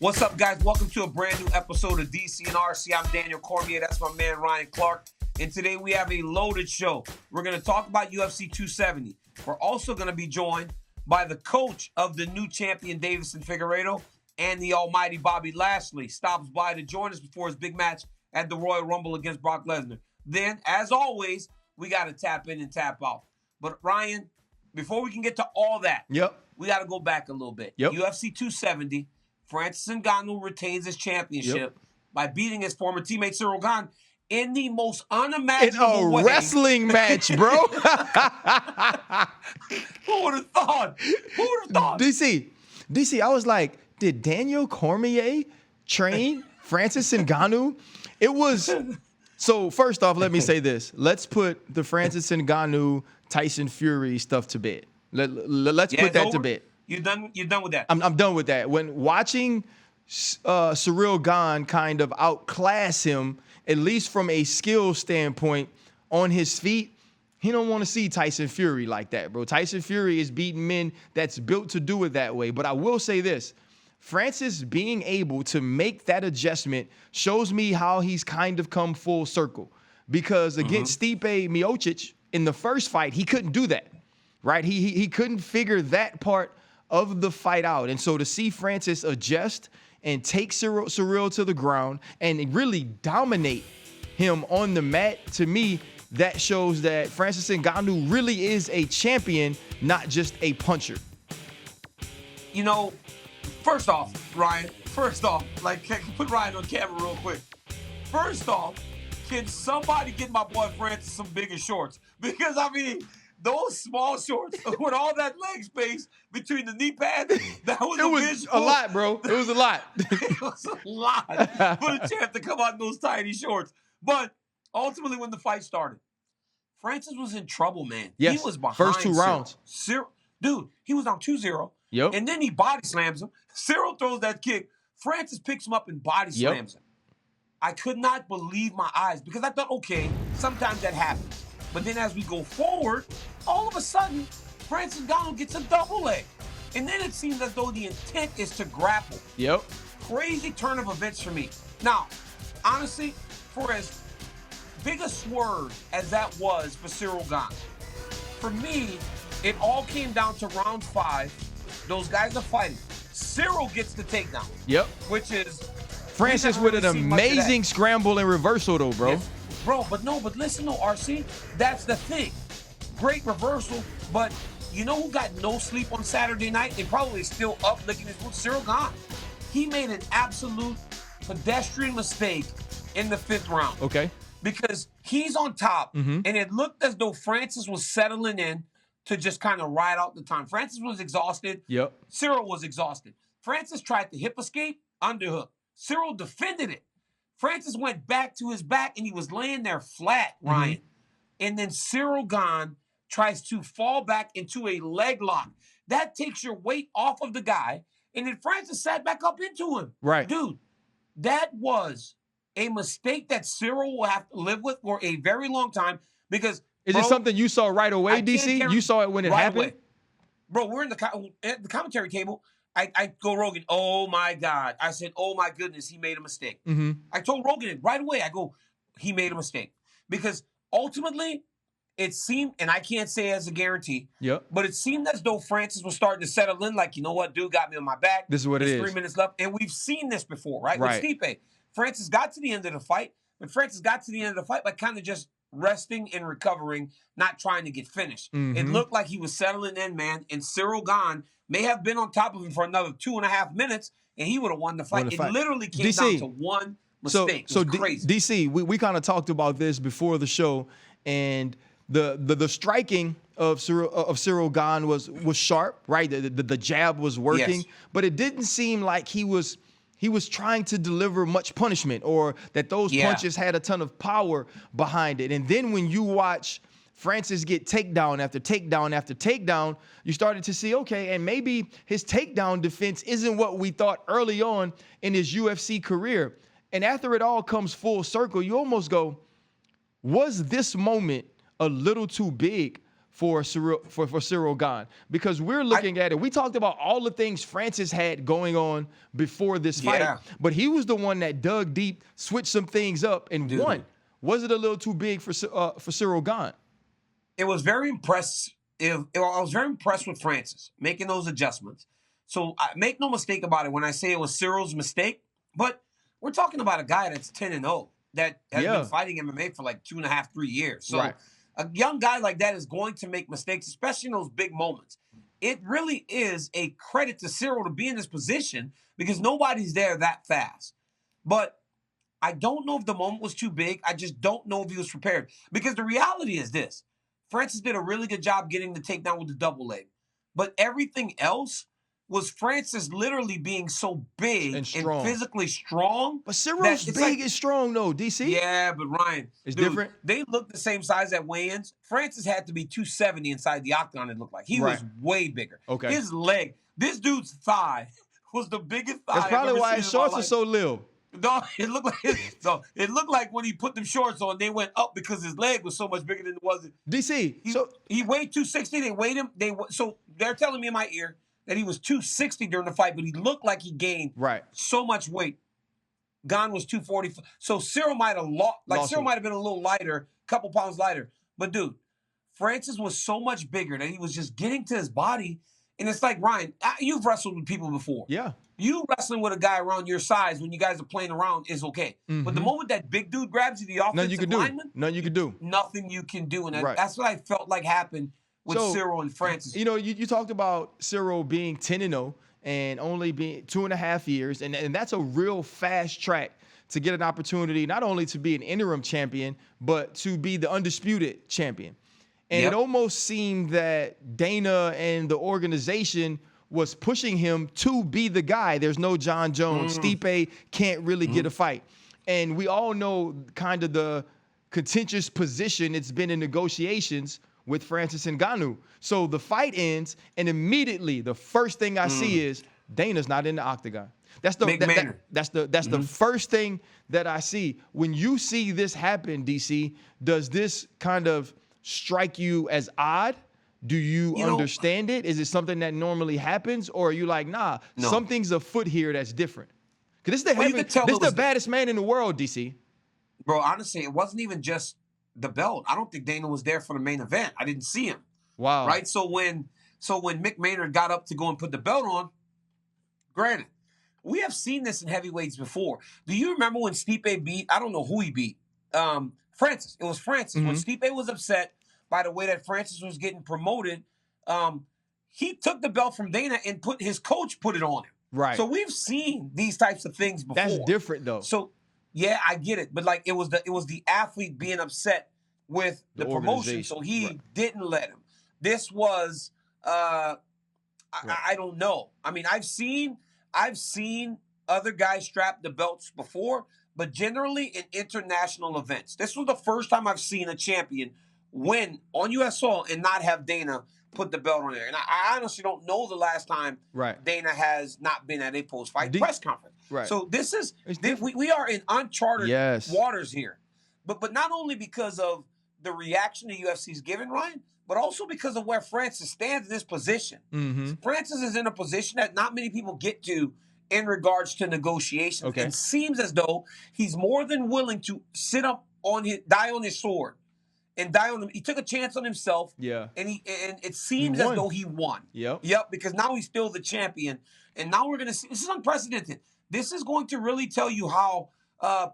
What's up, guys? Welcome to a brand new episode of DC and RC. I'm Daniel Cormier. That's my man, Ryan Clark. And today we have a loaded show. We're going to talk about UFC 270. We're also going to be joined by the coach of the new champion, Deiveson Figueiredo, and the almighty Bobby Lashley. Stops by to join us before his big match at the Royal Rumble against Brock Lesnar. Then, as always, we got to tap in and tap out. But, Ryan, before we can get to all that, we got to go back a little bit. UFC 270. Francis Ngannou retains his championship by beating his former teammate Ciryl Gane in the most unimaginable way. In a wrestling match, bro. Who would have thought? Who would have thought? DC, I was like, did Daniel Cormier train Francis Ngannou? It was... So, first off, let me say this. Let's put the Francis Ngannou, Tyson Fury stuff to bed. Let's put that to bed. You're done with that? I'm done with that. When watching Ciryl Gane kind of outclass him, at least from a skill standpoint, on his feet, he don't want to see Tyson Fury like that, bro. Tyson Fury is beating men that's built to do it that way. But I will say this. Francis being able to make that adjustment shows me how he's kind of come full circle. Because against Stipe Miocic, in the first fight, he couldn't do that, right? He couldn't figure that part of the fight out. And so to see Francis adjust and take Ciryl to the ground and really dominate him on the mat, to me, that shows that Francis Ngannou really is a champion, not just a puncher. You know, first off, Ryan, like, put Ryan on camera real quick. First off, can somebody get my boy Francis some bigger shorts? Because, I mean, those small shorts with all that leg space between the knee pads, that was a lot, bro. It was a lot. It was a lot for the champ to come out in those tiny shorts. But ultimately, when the fight started, Francis was in trouble, man. Yes. He was behind first two rounds. Dude, he was down 2-0. Yep. And then he body slams him. Ciryl throws that kick. Francis picks him up and body slams him. I could not believe my eyes because I thought, okay, sometimes that happens. But then as we go forward, all of a sudden, Francis Ngannou gets a double leg. And then it seems as though the intent is to grapple. Yep. Crazy turn of events for me. Now, honestly, for as big a swerve as that was for Ciryl Gane, for me, it all came down to round 5. Those guys are fighting. Ciryl gets the takedown. Yep. Which is... Francis with an amazing scramble and reversal, though, bro. Yes. Bro, but listen, RC, that's the thing. Great reversal, but you know who got no sleep on Saturday night? They probably still up licking his wounds. Ciryl Gane. He made an absolute pedestrian mistake in the 5th round. Okay. Because he's on top, and it looked as though Francis was settling in to just kind of ride out the time. Francis was exhausted. Yep. Ciryl was exhausted. Francis tried to hip escape, underhook. Ciryl defended it. Francis went back to his back, and he was laying there flat, Ryan. And then Ciryl Gane tries to fall back into a leg lock. That takes your weight off of the guy, and then Francis sat back up into him. Right. Dude, that was a mistake that Ciryl will have to live with for a very long time because... Is it something you saw right away, DC? You saw it when it happened? Away. Bro, we're in at the commentary table. I go, Rogan, oh, my God. I said, oh, my goodness, he made a mistake. I told Rogan it right away. I go, he made a mistake. Because ultimately, it seemed, and I can't say as a guarantee, but it seemed as though Francis was starting to settle in like, you know what, dude got me on my back. This is what it is. 3 minutes left. And we've seen this before, right? With Stipe. Francis got to the end of the fight, but Francis got to the end of the fight by kind of just resting and recovering, not trying to get finished. It looked like he was settling in, man, and Ciryl Gane may have been on top of him for another 2.5 minutes, and he would have won the fight. It literally came down to one mistake. So crazy. DC, we kind of talked about this before the show, and the striking of Ciryl Gane was sharp, right? The jab was working, but it didn't seem like he was trying to deliver much punishment or that those punches had a ton of power behind it. And then when you watch Francis get takedown after takedown after takedown, you started to see, okay, and maybe his takedown defense isn't what we thought early on in his UFC career. And after it all comes full circle, you almost go, was this moment a little too big for Ciryl Gane, because we're looking at it. We talked about all the things Francis had going on before this fight, but he was the one that dug deep, switched some things up, and won. Was it a little too big for Ciryl Gane? It was very impressive. I was very impressed with Francis making those adjustments. So make no mistake about it when I say it was Cyryl's mistake, but we're talking about a guy that's 10-0 that has been fighting MMA for like 2.5, 3 years. So a young guy like that is going to make mistakes, especially in those big moments. It really is a credit to Ciryl to be in this position because nobody's there that fast. But I don't know if the moment was too big. I just don't know if he was prepared. Because the reality is this. Francis did a really good job getting the takedown with the double leg. But everything else was Francis literally being so big and physically strong. But Cyryl's big and strong, though, DC. Yeah, but Ryan. It's different. They look the same size at weigh-ins. Francis had to be 270 inside the octagon, it looked like. He was way bigger. Okay. His leg, this dude's thigh was the biggest thigh. That's probably why his shorts are so little. No, it looked like when he put them shorts on, they went up because his leg was so much bigger than it was. DC. He weighed 260. They weighed him. So they're telling me in my ear that he was 260 during the fight, but he looked like he gained so much weight. Gane was 240. So Ciryl might have Ciryl might have been a little lighter, a couple pounds lighter. But dude, Francis was so much bigger that he was just getting to his body. And it's like, Ryan, you've wrestled with people before. Yeah. You wrestling with a guy around your size when you guys are playing around is okay. But the moment that big dude grabs you, the offensive lineman, nothing you can do. Nothing you can do. And that's what I felt like happened with Ciryl and Francis. You know, you talked about Ciryl being 10-0 and only being 2.5 years. And that's a real fast track to get an opportunity, not only to be an interim champion, but to be the undisputed champion. And it almost seemed that Dana and the organization was pushing him to be the guy. There's no John Jones. Stipe can't really get a fight. And we all know kind of the contentious position it's been in negotiations with Francis and Ngannou. So the fight ends, and immediately the first thing I see is Dana's not in the octagon. That's the first thing that I see. When you see this happen, DC, does this kind of strike you as odd? Do you understand it? Is it something that normally happens? Or are you like, nah, something's afoot here that's different? Because this is the baddest man in the world, DC. Bro, honestly, it wasn't even just the belt. I don't think Dana was there for the main event. I didn't see him. Wow. Right? So when Mick Maynard got up to go and put the belt on, granted, we have seen this in heavyweights before. Do you remember when Stipe beat, I don't know who he beat, Francis. It was Francis. When Stipe was upset by the way that Francis was getting promoted, he took the belt from Dana and his coach put it on him. Right. So we've seen these types of things before. That's different, though. So yeah, I get it, but like it was the athlete being upset with the promotion, so he didn't let him. This was I don't know. I mean, I've seen other guys strap the belts before, but generally in international events. This was the first time I've seen a champion win on US soil and not have Dana put the belt on there. And I honestly don't know the last time Dana has not been at a post-fight press conference. Right. So we are in uncharted waters here. But not only because of the reaction the UFC's given, Ryan, but also because of where Francis stands in this position. Francis is in a position that not many people get to in regards to negotiations. Okay. It seems as though he's more than willing to die on his sword. And die on him. He took a chance on himself. Yeah. And it seems as though he won. Yep, because now he's still the champion. And now we're gonna see, this is unprecedented. This is going to really tell you how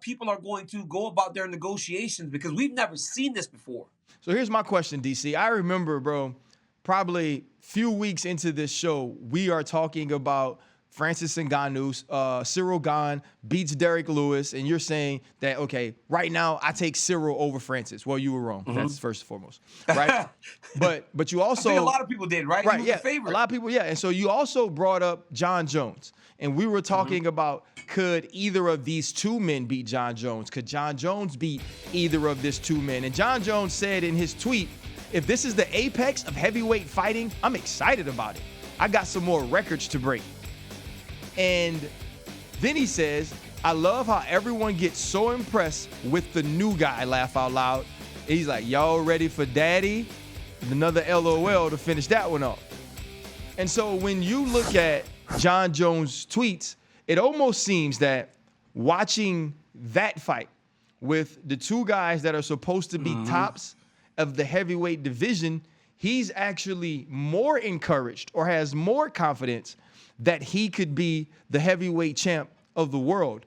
people are going to go about their negotiations, because we've never seen this before. So here's my question, DC. I remember, bro, probably few weeks into this show, we are talking about Francis Ngannou, Ciryl Gane beats Derek Lewis, and you're saying that, okay, right now I take Ciryl over Francis. Well, you were wrong. That's first and foremost, right? but you also, I think a lot of people did, right? Right, he was the favorite. A lot of people, yeah. And so you also brought up John Jones, and we were talking about, could either of these two men beat John Jones? Could John Jones beat either of these two men? And John Jones said in his tweet, if this is the apex of heavyweight fighting, I'm excited about it. I got some more records to break. And then he says, I love how everyone gets so impressed with the new guy, laugh out loud. And he's like, y'all ready for daddy? Another LOL to finish that one off. And so when you look at Jon Jones' tweets, it almost seems that watching that fight with the two guys that are supposed to be tops of the heavyweight division, he's actually more encouraged or has more confidence that he could be the heavyweight champ of the world.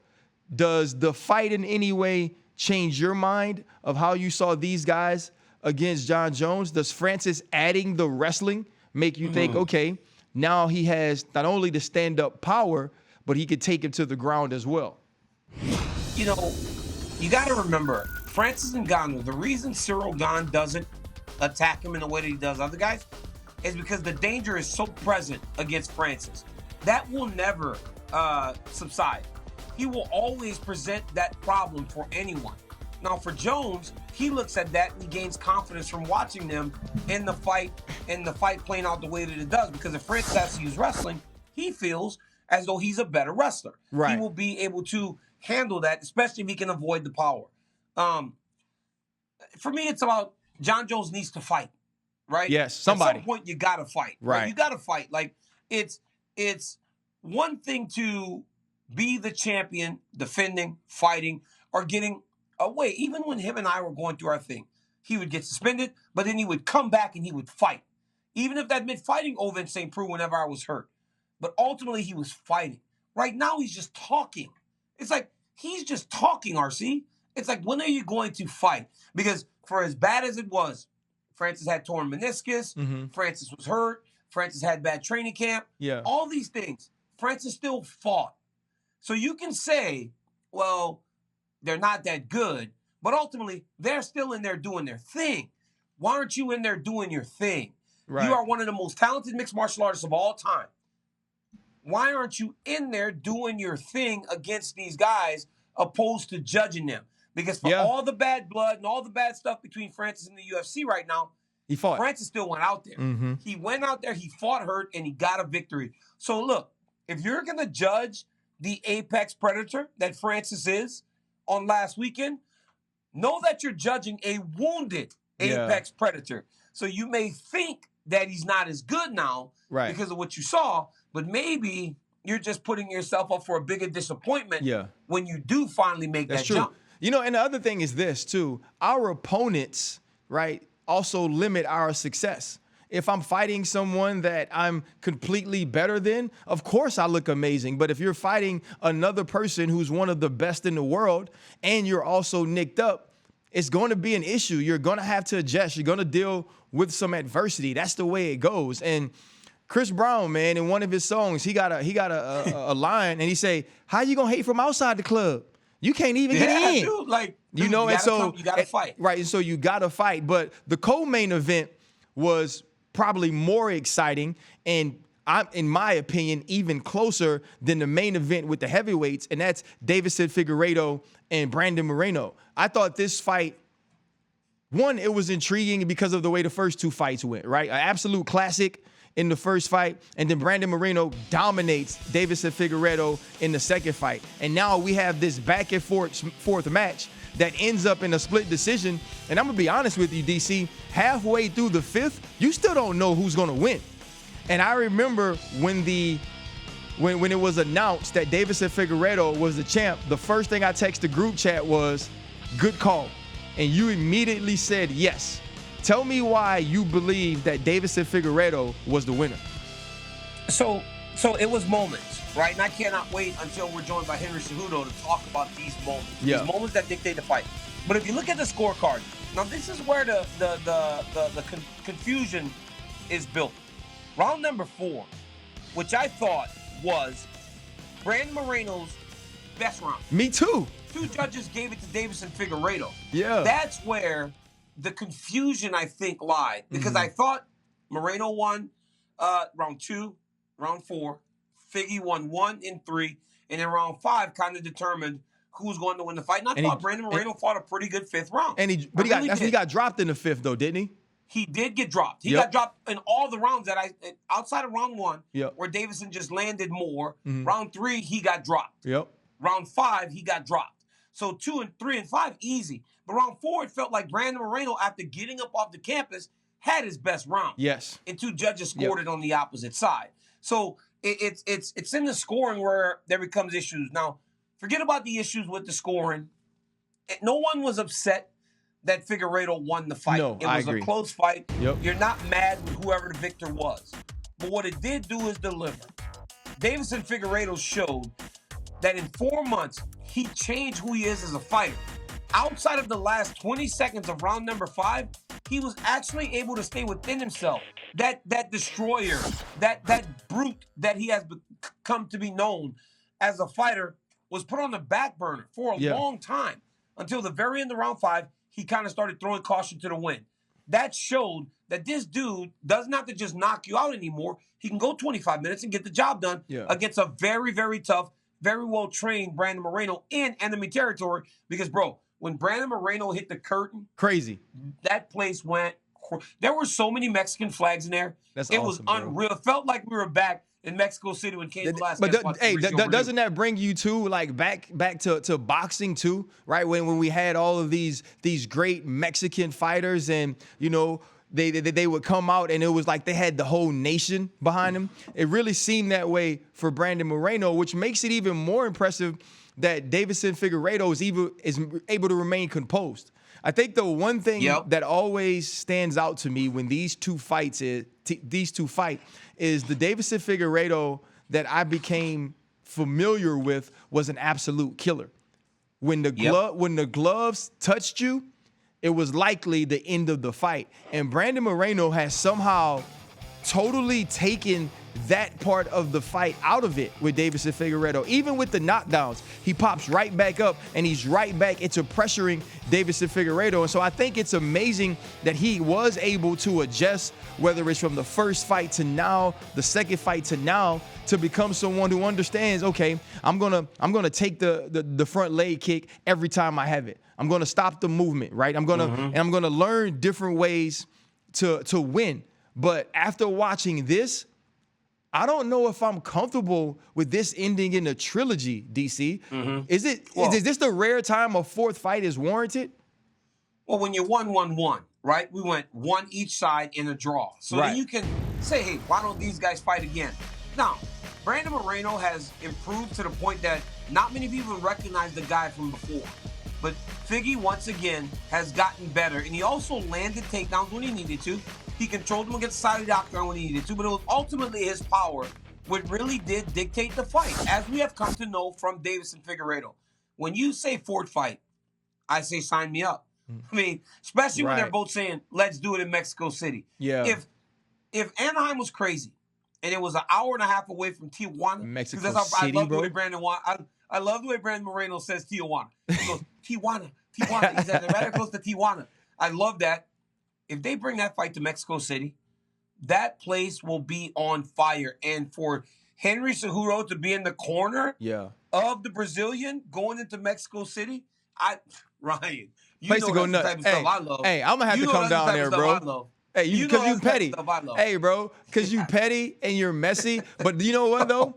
Does the fight in any way change your mind of how you saw these guys against Jon Jones? Does Francis adding the wrestling make you think, okay, now he has not only the stand-up power, but he could take him to the ground as well? You know, you got to remember, Francis Ngannou, the reason Ciryl Gane doesn't attack him in the way that he does other guys is because the danger is so present against Francis. That will never subside. He will always present that problem for anyone. Now, for Jones, he looks at that and he gains confidence from watching them in the fight playing out the way that it does. Because if Francis has to use wrestling, he feels as though he's a better wrestler. Right. He will be able to handle that, especially if he can avoid the power. For me, it's about Jon Jones needs to fight, right? Yes, somebody. At some point, you got to fight. Right. You got to fight. Like, it's one thing to be the champion, defending, fighting, or getting away. Even when him and I were going through our thing, he would get suspended, but then he would come back and he would fight. Even if that meant fighting over in St. Preux whenever I was hurt. But ultimately, he was fighting. Right now, he's just talking. It's like, he's just talking, RC. It's like, when are you going to fight? Because for as bad as it was, Francis had torn meniscus, Francis was hurt, Francis had bad training camp, all these things. Francis still fought. So you can say, well, they're not that good, but ultimately, they're still in there doing their thing. Why aren't you in there doing your thing? Right. You are one of the most talented mixed martial artists of all time. Why aren't you in there doing your thing against these guys opposed to judging them? Because for all the bad blood and all the bad stuff between Francis and the UFC right now, he fought. Francis still went out there. He went out there, he fought hurt, and he got a victory. So look, if you're going to judge the apex predator that Francis is on last weekend, know that you're judging a wounded apex predator. So you may think that he's not as good now because of what you saw, but maybe you're just putting yourself up for a bigger disappointment when you do finally make that jump. You know, and the other thing is this, too. Our opponents, right, also limit our success. If I'm fighting someone that I'm completely better than, of course I look amazing. But if you're fighting another person who's one of the best in the world and you're also nicked up, it's going to be an issue. You're going to have to adjust. You're going to deal with some adversity. That's the way it goes. And Chris Brown, man, in one of his songs, he got a line, and he say, "How you gonna hate from outside the club? You can't even get in." Dude, like, you know, and so you gotta fight, right? And so you gotta fight. But the co-main event was probably more exciting, and in my opinion, even closer than the main event with the heavyweights, and that's Deiveson Figueiredo and Brandon Moreno. I thought this fight, one, it was intriguing because of the way the first two fights went, right? An absolute classic in the first fight, and then Brandon Moreno dominates Deiveson Figueiredo in the second fight. And now we have this back and forth match that ends up in a split decision. And I'm going to be honest with you, DC, halfway through the fifth, you still don't know who's going to win. And I remember when it was announced that Deiveson Figueiredo was the champ, the first thing I texted the group chat was, "Good call." And you immediately said yes. Tell me why you believe that Deiveson Figueiredo was the winner. So it was moments, right? And I cannot wait until we're joined by Henry Cejudo to talk about these moments. These moments that dictate the fight. But if you look at the scorecard, now this is where the confusion is built. Round number 4, which I thought was Brandon Moreno's best round. Me too. 2 judges gave it to Deiveson Figueiredo. Yeah. That's where the confusion, I think, lied. Because I thought Moreno won round 2, round 4. Figgy won 1 and 3. And then round 5 kind of determined who's going to win the fight. And I thought Brandon Moreno fought a pretty good 5th round. And he got dropped in the 5th, though, didn't he? He did get dropped. He got dropped in all the rounds that outside of round 1, where Deiveson just landed more. Round 3, he got dropped. Round 5, he got dropped. So 2 and 3 and 5, easy. But round 4, it felt like Brandon Moreno, after getting up off the campus, had his best round. Yes. And 2 judges scored it on the opposite side. So it's in the scoring where there becomes issues. Now, forget about the issues with the scoring. No one was upset that Figueiredo won the fight. No, it was I agree. A close fight. Yep. You're not mad with whoever the victor was. But what it did do is deliver. Deiveson Figueiredo showed that in 4 months, he changed who he is as a fighter. Outside of the last 20 seconds of round number 5, he was actually able to stay within himself. That destroyer, that brute that he has come to be known as a fighter was put on the back burner for a long time. Until the very end of round 5, he kind of started throwing caution to the wind. That showed that this dude doesn't have to just knock you out anymore. He can go 25 minutes and get the job done against a very, very tough, very well-trained Brandon Moreno in enemy territory. Because, bro, when Brandon Moreno hit the curtain, crazy. That place went. There were so many Mexican flags in there. That's it awesome, was bro. Unreal. It felt like we were back in Mexico City when Cain Velasquez. But doesn't that bring you to like back to boxing too, right? When we had all of these great Mexican fighters, and you know they would come out and it was like they had the whole nation behind them. It really seemed that way for Brandon Moreno, which makes it even more impressive that Deiveson Figueiredo is able to remain composed. I think the one thing that always stands out to me when these two fight is the Deiveson Figueiredo that I became familiar with was an absolute killer. When the gloves touched you, it was likely the end of the fight. And Brandon Moreno has somehow totally taken that part of the fight out of it with Deiveson Figueiredo. Even with the knockdowns, he pops right back up and he's right back into pressuring Deiveson Figueiredo. And so I think it's amazing that he was able to adjust, whether it's from the first fight to now, the second fight to now, to become someone who understands, okay, I'm gonna take the front leg kick every time I have it. I'm gonna stop the movement, right? I'm gonna learn different ways to win. But after watching this, I don't know if I'm comfortable with this ending in a trilogy, DC. Is this the rare time a fourth fight is warranted? Well, when you won 1-1, right? We went 1 each side in a draw. So then you can say, hey, why don't these guys fight again? Now, Brandon Moreno has improved to the point that not many people recognize the guy from before. But Figgy, once again, has gotten better. And he also landed takedowns when he needed to. He controlled them against the side of the octagon when he needed to, but it was ultimately his power what really did dictate the fight, as we have come to know from Deiveson Figueiredo. When you say fourth fight, I say sign me up. I mean, especially when they're both saying, let's do it in Mexico City. Yeah. If Anaheim was crazy and it was an hour and a half away from Tijuana, Mexico I City, love bro. the way I love the way Brandon Moreno says Tijuana. He goes, Tijuana. He said, they're very close to Tijuana. I love that. If they bring that fight to Mexico City, that place will be on fire. And for Henry Cejudo to be in the corner of the Brazilian going into Mexico City, Ryan, you place know to go that's the nuts. type of stuff I love. Hey, I'm gonna have to come down there, bro. Hey, because you petty. Hey, bro, because you petty and you're messy. But you know what though?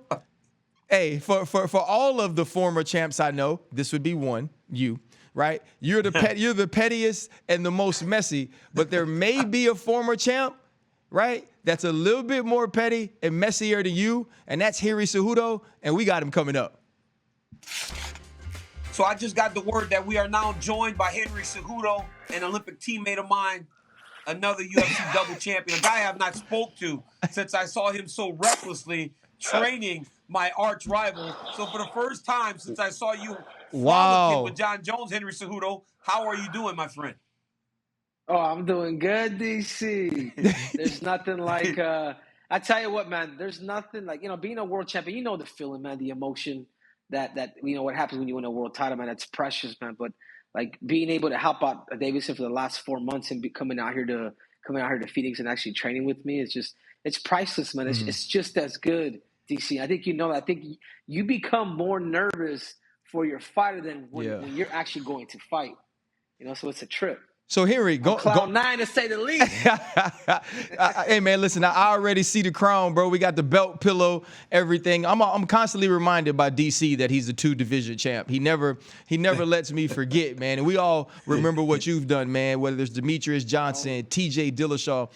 Hey, for all of the former champs I know, this would be one, you. Right? You're the pettiest and the most messy, but there may be a former champ, right? That's a little bit more petty and messier than you, and that's Henry Cejudo, and we got him coming up. So I just got the word that we are now joined by Henry Cejudo, an Olympic teammate of mine, another UFC double champion, a guy I have not spoke to since I saw him so recklessly training my arch rival. So for the first time since I saw you with John Jones, Henry Cejudo, how are you doing, my friend? Oh, I'm doing good, DC. There's nothing like I tell you what, man. There's nothing like being a world champion. You know the feeling, man. The emotion that what happens when you win a world title, man. That's precious, man. But like being able to help out Deiveson for the last 4 months and coming out here to Phoenix and actually training with me, it's priceless, man. It's just as good, DC. I think I think you become more nervous for your fighter than when you're actually going to fight. So it's a trip. So Henry, go Cloud 9 to say the least. Hey man, listen, I already see the crown, bro. We got the belt, pillow, everything. I'm constantly reminded by DC that he's a 2-division champ. He never lets me forget, man. And we all remember what you've done, man. Whether it's Demetrius Johnson, TJ Dillashaw.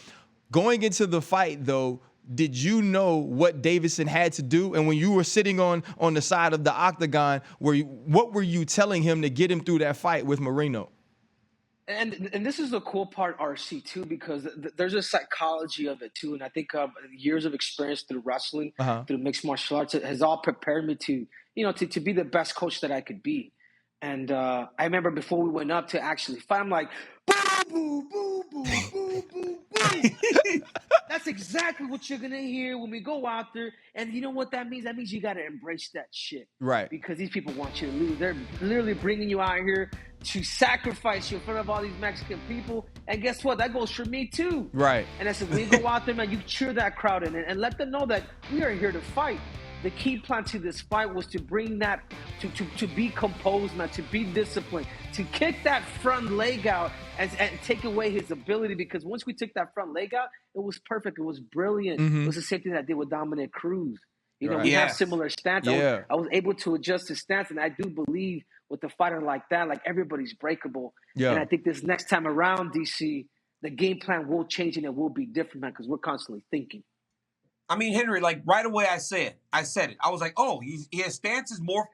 Going into the fight, though, did you know what Deiveson had to do? And when you were sitting on the side of the octagon, what were you telling him to get him through that fight with Moreno? And this is the cool part, RC, too, because there's a psychology of it, too. And I think years of experience through wrestling, through mixed martial arts, has all prepared me to be the best coach that I could be. And I remember before we went up to actually fight, I'm like, boo, boo, boo, boo, boo, boo, boo. That's exactly what you're going to hear when we go out there. And you know what that means? That means you got to embrace that shit. Right. Because these people want you to lose. They're literally bringing you out here to sacrifice you in front of all these Mexican people. And guess what? That goes for me too. Right. And I said, when you go out there, man, you cheer that crowd in and let them know that we are here to fight. The key plan to this fight was to bring that, to be composed, man, to be disciplined, to kick that front leg out and take away his ability. Because once we took that front leg out, it was perfect. It was brilliant. It was the same thing that I did with Dominic Cruz. You know, we have similar stance. Yeah. I was able to adjust his stance, and I do believe with a fighter like that, like everybody's breakable. Yeah. And I think this next time around, DC, the game plan will change and it will be different, man, because we're constantly thinking. I mean, Henry, like right away I said it. I was like, oh, his stance is more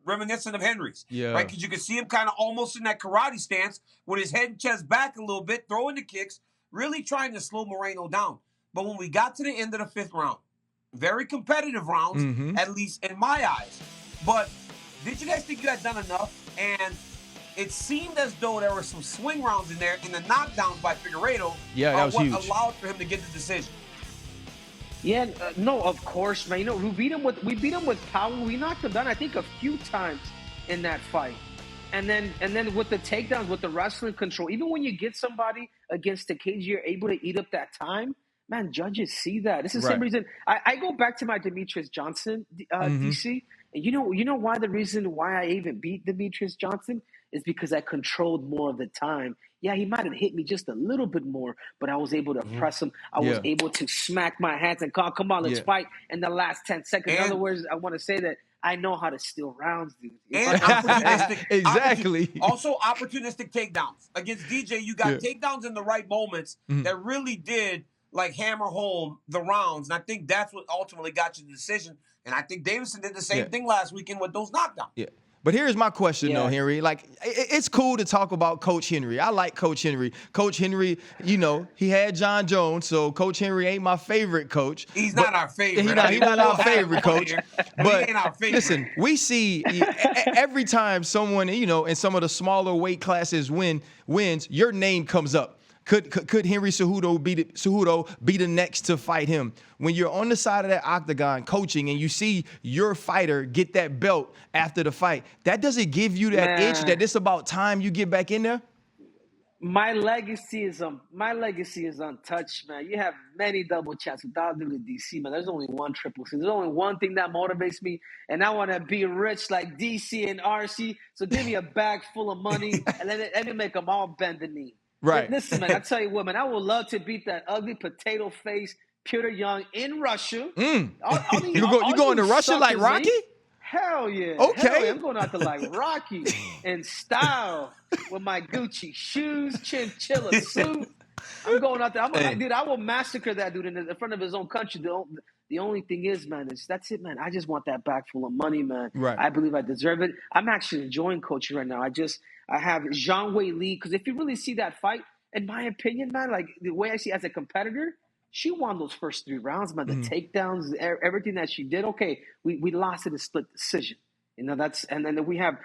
reminiscent of Henry's. Yeah. Right? Because you can see him kind of almost in that karate stance with his head and chest back a little bit, throwing the kicks, really trying to slow Moreno down. But when we got to the end of the 5th round, very competitive rounds, at least in my eyes. But did you guys think you had done enough? And it seemed as though there were some swing rounds in there in the knockdowns by Figueiredo. Yeah, that was huge. Allowed for him to get the decision. Yeah, no, of course, man. You know, we beat him with power. We knocked him down, I think, a few times in that fight. And then with the takedowns, with the wrestling control, even when you get somebody against the cage, you're able to eat up that time. Man, judges see that. This is the same reason. I go back to my Demetrius Johnson, DC. And you know why the reason why I even beat Demetrius Johnson is because I controlled more of the time. Yeah, he might have hit me just a little bit more, but I was able to press him. I was able to smack my hands and call, come on, let's fight in the last 10 seconds. In other words, I want to say that I know how to steal rounds, dude. And opportunistic. Exactly. Also opportunistic takedowns. Against DJ, you got takedowns in the right moments that really did like hammer home the rounds. And I think that's what ultimately got you the decision. And I think Deiveson did the same thing last weekend with those knockdowns. Yeah. But here's my question, though, Henry. Like, it's cool to talk about Coach Henry. I like Coach Henry. Coach Henry, you know, he had John Jones, so Coach Henry ain't my favorite coach. He's not our favorite. He's not our favorite coach. But he ain't our favorite. Listen, we see every time someone, you know, in some of the smaller weight classes wins, your name comes up. Could Henry Cejudo be the next to fight him? When you're on the side of that octagon coaching and you see your fighter get that belt after the fight, that doesn't give you that itch that it's about time you get back in there? My legacy is untouched, man. You have many double champs without doing DC, man. There's only one triple C. There's only one thing that motivates me, and I want to be rich like DC and RC. So give me a bag full of money and let me make them all bend the knee. Right. Listen, man, I tell you what, man, I would love to beat that ugly potato face Peter Young in Russia. You going to Russia like Rocky? Hell yeah. Okay. Hell yeah. I'm going out there like Rocky in style with my Gucci shoes, chinchilla suit. I'm going out there. I will massacre that dude in front of his own country. The only thing is, man, that's it, man. I just want that bag full of money, man. Right. I believe I deserve it. I'm actually enjoying coaching right now. I have Zhang Wei Li, because if you really see that fight, in my opinion, man, like the way I see as a competitor, she won those first 3 rounds, man. The takedowns, everything that she did. Okay, we lost in a split decision. You know, and then we have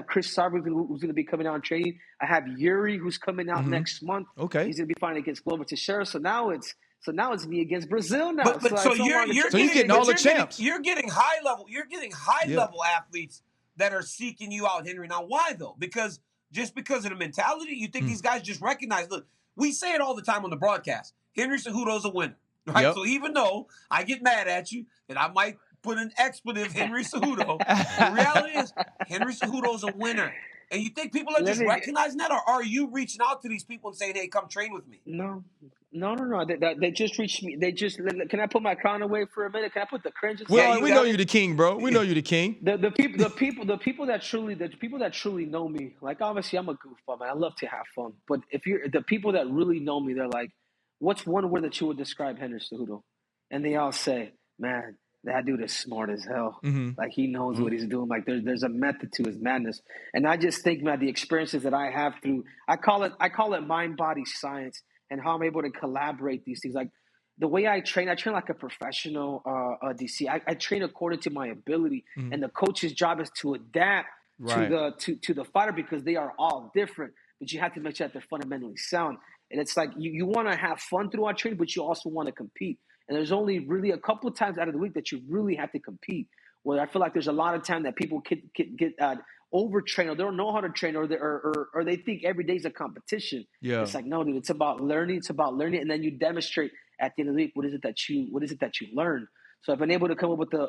Chris Sarver who's going to be coming out and training. I have Yuri who's coming out next month. Okay, he's going to be fighting against Glover Teixeira. So now it's me against Brazil now. So you're getting all the champs. You're getting high level athletes that are seeking you out, Henry. Now, why though? Because of the mentality, you think these guys just recognize? Look, we say it all the time on the broadcast. Henry Cejudo's a winner, right? Yep. So even though I get mad at you and I might put an expletive Henry Cejudo, the reality is Henry Cejudo's a winner. And you think people are Let just me. recognizing that, or are you reaching out to these people and saying, "Hey, come train with me"? No, no. They just reached me. They just. Can I put my crown away for a minute? Can I put the cringe Yeah, aside? you We know got you it. the king, bro. We know you the king. The people that truly know me, like obviously I'm a goofball, man. I love to have fun. But if you're the people that really know me, they're like, what's one word that you would describe Henry Cejudo? And they all say, man, that dude is smart as hell. Mm-hmm. Like he knows what he's doing. Like there's a method to his madness. And I just think, man, the experiences that I have through I call it mind body science and how I'm able to collaborate these things. Like the way I train like a professional DC. I train according to my ability, Mm-hmm. and the coach's job is to adapt to Right. the fighter because they are all different. But you have to make sure that they're fundamentally sound. And it's like you want to have fun throughout training, but you also want to compete. And there's only really a couple of times out of the week that you really have to compete. Where I feel like there's a lot of time that people get overtrained, or they don't know how to train, or they think every day is a competition. Yeah. It's like, no, dude, it's about learning. It's about learning, and then you demonstrate at the end of the week what is it that you learn. So I've been able to come up with the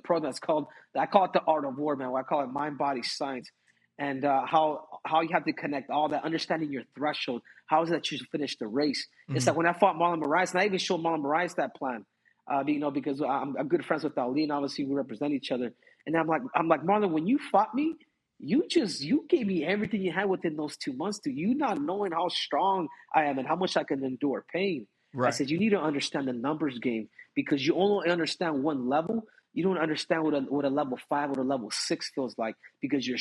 program that's called, I call it the art of war, man. I call it mind body science, and how you have to connect all that, understanding your threshold. How is it that you should finish the race? Mm-hmm. It's like when I fought Marlon Moraes, and I even showed Marlon Moraes that plan. Because I'm good friends with Ali, and obviously we represent each other. And I'm like Marlon, when you fought me, you gave me everything you had within those 2 months, dude. You not knowing how strong I am and how much I can endure pain. Right. I said you need to understand the numbers game, because you only understand one level. You don't understand what a level 5 or a level 6 feels like, because you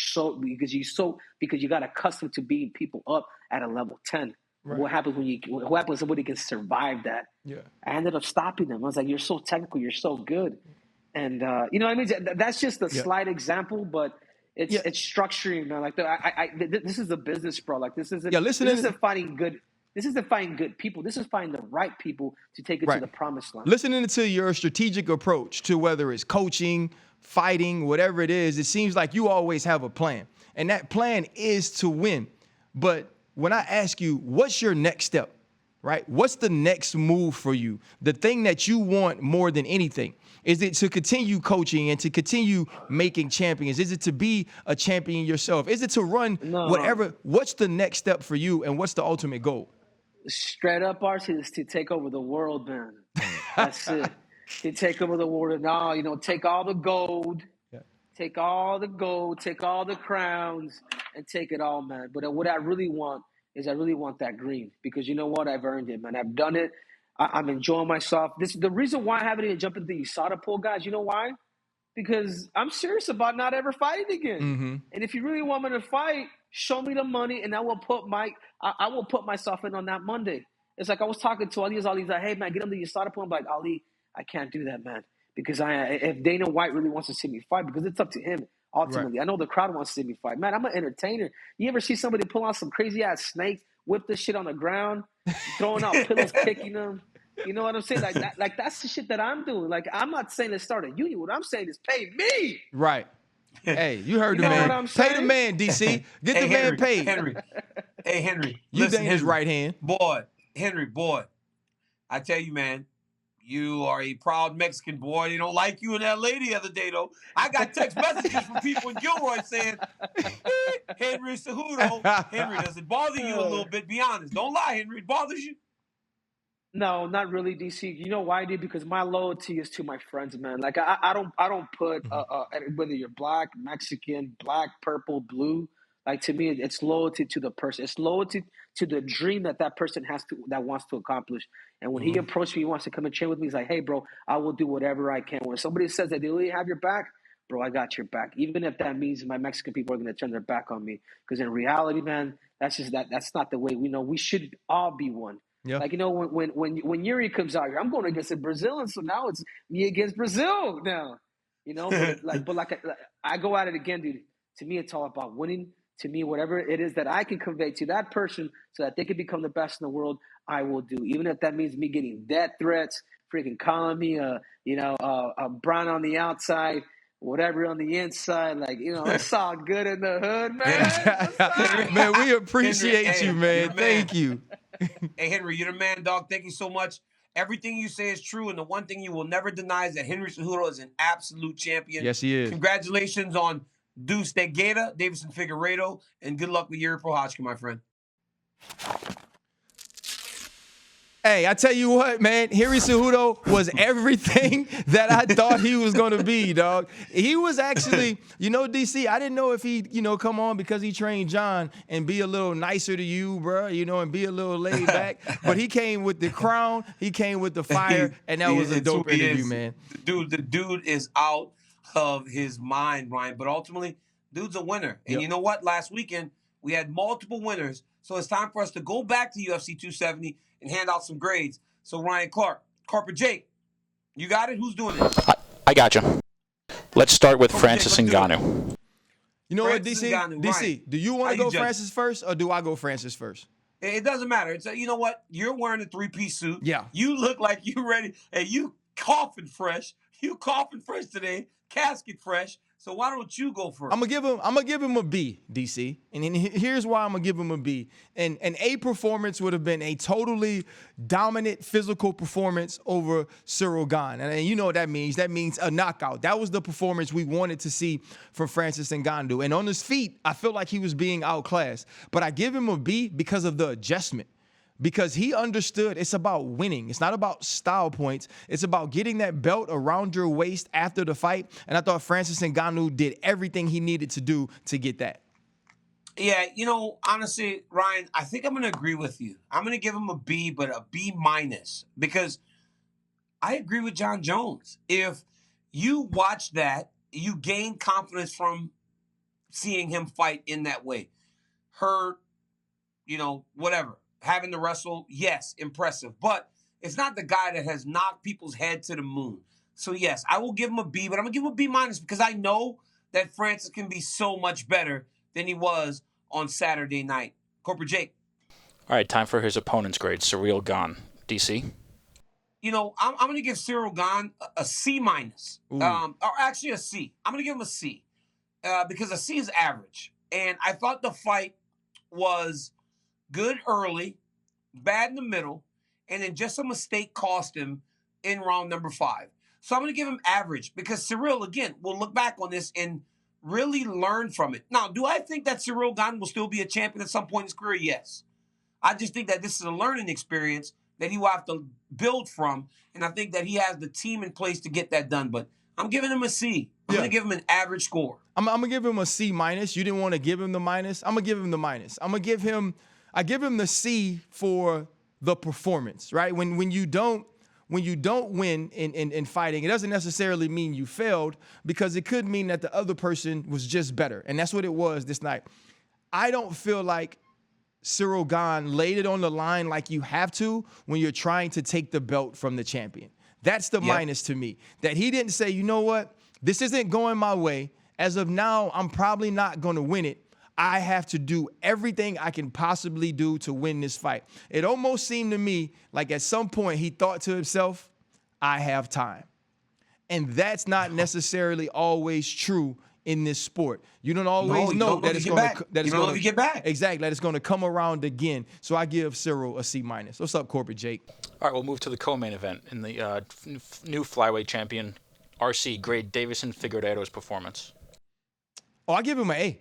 got accustomed to beating people up at a level 10. Right. What happens when somebody can survive that? Yeah. I ended up stopping them. I was like, "You're so technical. You're so good." And you know what I mean? That's just a slight example, but it's structuring, man. Like this is a business, bro. Like this isn't finding good. This isn't finding good people. This is finding the right people to take it to the promised land. Listening to your strategic approach to whether it's coaching, fighting, whatever it is, it seems like you always have a plan, and that plan is to win. But when I ask you, what's your next step? Right? What's the next move for you? The thing that you want more than anything. Is it to continue coaching and to continue making champions? Is it to be a champion yourself? Is it to run whatever? What's the next step for you, and what's the ultimate goal? Straight up, Archie, is to take over the world, man. That's it. To take over the world, and take all the gold, take all the crowns, and take it all, man. But what I really want is that green, because you know what? I've earned it, man. I've done it. I'm enjoying myself. This is the reason why I haven't even jumped into the USADA pool, guys. You know why? Because I'm serious about not ever fighting again. Mm-hmm. And if you really want me to fight, show me the money, and I will put myself in on that Monday. It's like I was talking to Ali's like, "Hey man, get on the USADA pool." I'm like, "Ali, I can't do that, man, because if Dana White really wants to see me fight, because it's up to him ultimately. Right. I know the crowd wants to see me fight, man. I'm an entertainer. You ever see somebody pull out some crazy ass snakes, whip this shit on the ground, throwing out pillows, kicking them? You know what I'm saying? Like that's the shit that I'm doing. Like, I'm not saying to start a union. What I'm saying is pay me. Right. Hey, you heard the man. Pay the man, DC. Get the man paid. Henry. You listen, his right hand. Boy, I tell you, man, you are a proud Mexican boy. They don't like you and that lady the other day, though. I got text messages from people in Gilroy saying, Henry Cejudo. Henry, does it bother you a little bit? Be honest. Don't lie, Henry. It bothers you? No, not really, DC. You know why, dude? Because my loyalty is to my friends, man. Like I don't put whether you're black, Mexican, black, purple, blue. Like to me, it's loyalty to the person. It's loyalty to the dream that person wants to accomplish. And when he approached me, he wants to come and train with me. He's like, "Hey, bro, I will do whatever I can." When somebody says that they really have your back, bro, I got your back. Even if that means my Mexican people are going to turn their back on me, because in reality, man, that's not the way we know. We should all be one. Yeah. Like, when Yuri comes out here, I'm going against a Brazilian, so now it's me against Brazil now. But I go at it again, dude. To me, it's all about winning. To me, whatever it is that I can convey to that person so that they can become the best in the world, I will do. Even if that means me getting death threats, freaking calling me a brown on the outside, whatever on the inside, it's all good in the hood, man. Man, we appreciate you, man. Thank you. Hey, Henry, you're the man, dog. Thank you so much. Everything you say is true, and the one thing you will never deny is that Henry Cejudo is an absolute champion. Yes, he is. Congratulations on Deuce Negeda, Deiveson Figueiredo, and good luck with Ciryl Prochazka, my friend. Hey, I tell you what, man, Cejudo was everything that I thought he was going to be, dog. He was actually, DC, I didn't know if he'd, come on because he trained John and be a little nicer to you, bro, and be a little laid back. But he came with the crown, he came with the fire, and that was a dope interview, man. The dude is out of his mind, Ryan. But ultimately, dude's a winner. And you know what? Last weekend, we had multiple winners. So it's time for us to go back to UFC 270 and hand out some grades. So Ryan Clark, Corporate Jake, you got it? Who's doing it? I got you. Let's start with Francis Ngannou. You know what, DC? DC, do you want to go Francis first or do I go Francis first? It doesn't matter. It's you know what? You're wearing a three-piece suit. Yeah. You look like you ready. And you coughing fresh. You coughing fresh today. Casket fresh. So why don't you go first? I'm gonna give him a B, DC. And here's why I'm gonna give him a B. And an A performance would have been a totally dominant physical performance over Ciryl Gane. And you know what that means. That means a knockout. That was the performance we wanted to see from Francis Ngannou. And on his feet, I feel like he was being outclassed. But I give him a B because of the adjustment. Because he understood it's about winning. It's not about style points. It's about getting that belt around your waist after the fight. And I thought Francis Ngannou did everything he needed to do to get that. Yeah, honestly, Ryan, I think I'm going to agree with you. I'm going to give him a B, but a B minus. Because I agree with John Jones. If you watch that, you gain confidence from seeing him fight in that way. Hurt, whatever. Having to wrestle, yes, impressive. But it's not the guy that has knocked people's head to the moon. So, yes, I will give him a B, but I'm going to give him a B minus because I know that Francis can be so much better than he was on Saturday night. Corporate Jake. All right, time for his opponent's grade. Ciryl Gane. DC? I'm going to give Ciryl Gane a C minus. Or actually a C. I'm going to give him a C because a C is average. And I thought the fight was good early, bad in the middle, and then just a mistake cost him in round number 5. So I'm going to give him average because Ciryl, again, will look back on this and really learn from it. Now, do I think that Ciryl Gane will still be a champion at some point in his career? Yes. I just think that this is a learning experience that he will have to build from, and I think that he has the team in place to get that done. But I'm giving him a C. I'm going to give him an average score. I'm going to give him a C minus. You didn't want to give him the minus. I'm going to give him the minus. I give him the C for the performance, right? When you don't win in fighting, it doesn't necessarily mean you failed because it could mean that the other person was just better. And that's what it was this night. I don't feel like Ciryl Gane laid it on the line like you have to when you're trying to take the belt from the champion. That's the minus to me. That he didn't say, you know what? This isn't going my way. As of now, I'm probably not going to win it. I have to do everything I can possibly do to win this fight. It almost seemed to me like at some point he thought to himself, I have time. And that's not necessarily always true in this sport. You don't always know that it's going to get back. Exactly, that it's going to come around again. So I give Ciryl a C minus. What's up, Corporate Jake? All right, we'll move to the co-main event in the new flyweight champion, RC, grade Deiveson Figueiredo's performance. Oh, I give him an A.